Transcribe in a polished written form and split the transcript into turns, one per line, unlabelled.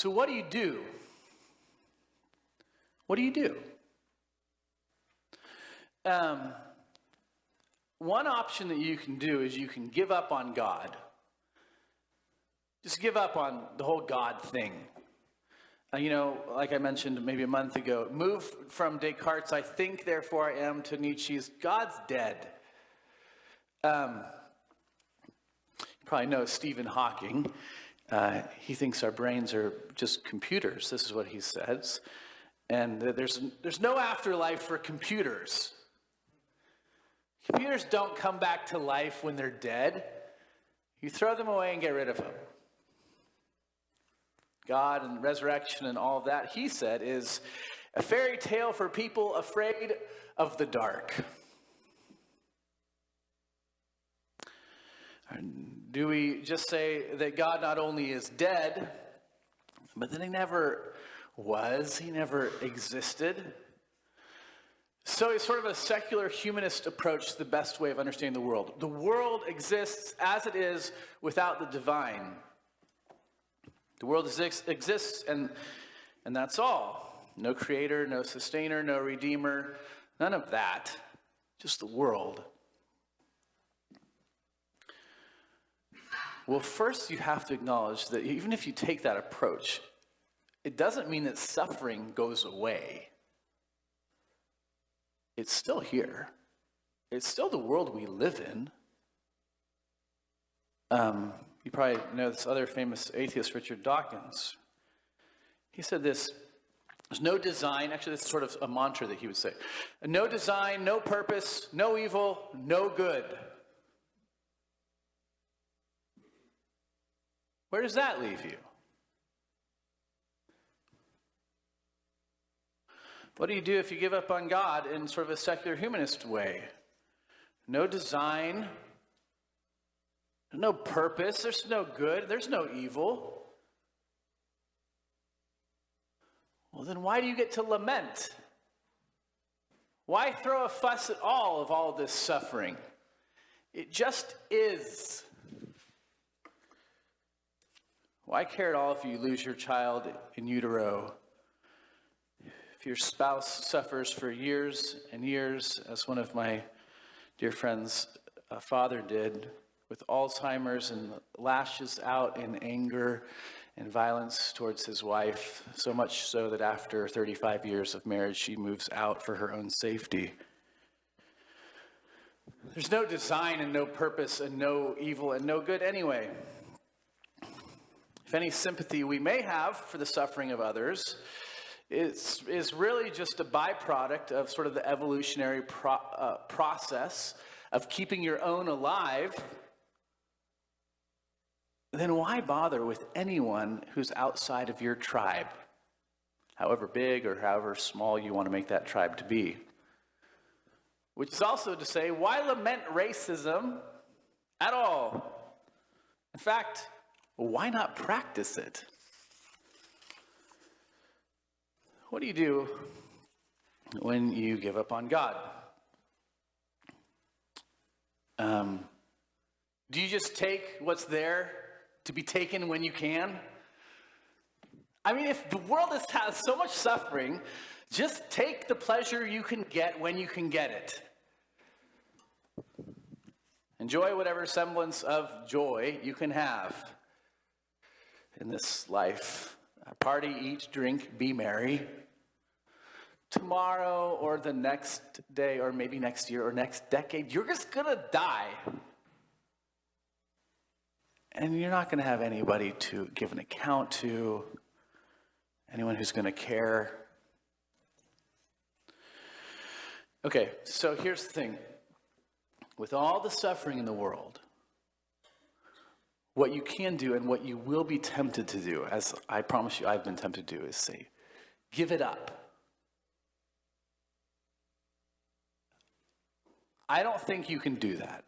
So what do you do? What do you do? One option that you can do is you can give up on God. Just give up on the whole God thing. Like I mentioned maybe a month ago, move from Descartes' "I think, therefore I am" to Nietzsche's "God's dead." You probably know Stephen Hawking. He thinks our brains are just computers. This is what he says. And there's no afterlife for computers. Computers don't come back to life when they're dead. You throw them away and get rid of them. God and resurrection and all of that, he said, is a fairy tale for people afraid of the dark. Do we just say that God not only is dead, but that he never was, he never existed? So it's sort of a secular humanist approach to the best way of understanding the world. The world exists as it is without the divine. The world exists and that's all. No creator, no sustainer, no redeemer, none of that. Just the world. Well, first you have to acknowledge that even if you take that approach, it doesn't mean that suffering goes away. It's still here. It's still the world we live in. You probably know this other famous atheist, Richard Dawkins. He said this: there's no design, actually this is sort of a mantra that he would say. No design, no purpose, no evil, no good. Where does that leave you? What do you do if you give up on God in sort of a secular humanist way? No design, no purpose, there's no good, there's no evil. Well, then why do you get to lament? Why throw a fuss at all of all this suffering? It just is. Why care at all if you lose your child in utero? If your spouse suffers for years and years, as one of my dear friends' father did, with Alzheimer's, and lashes out in anger and violence towards his wife, so much so that after 35 years of marriage, she moves out for her own safety. There's no design and no purpose and no evil and no good anyway. If any sympathy we may have for the suffering of others is really just a byproduct of sort of the evolutionary process of keeping your own alive, then why bother with anyone who's outside of your tribe, however big or however small you want to make that tribe to be? Which is also to say, why lament racism at all? In fact, why not practice it? What do you do when you give up on God? Do you just take what's there to be taken when you can? I mean, if the world has so much suffering, just take the pleasure you can get when you can get it. Enjoy whatever semblance of joy you can have in this life. Party, eat, drink, be merry. Tomorrow or the next day or maybe next year or next decade, you're just going to die. And you're not going to have anybody to give an account to, anyone who's going to care. Okay, so here's the thing. With all the suffering in the world, what you can do and what you will be tempted to do, as I promise you I've been tempted to do, is say, give it up. I don't think you can do that.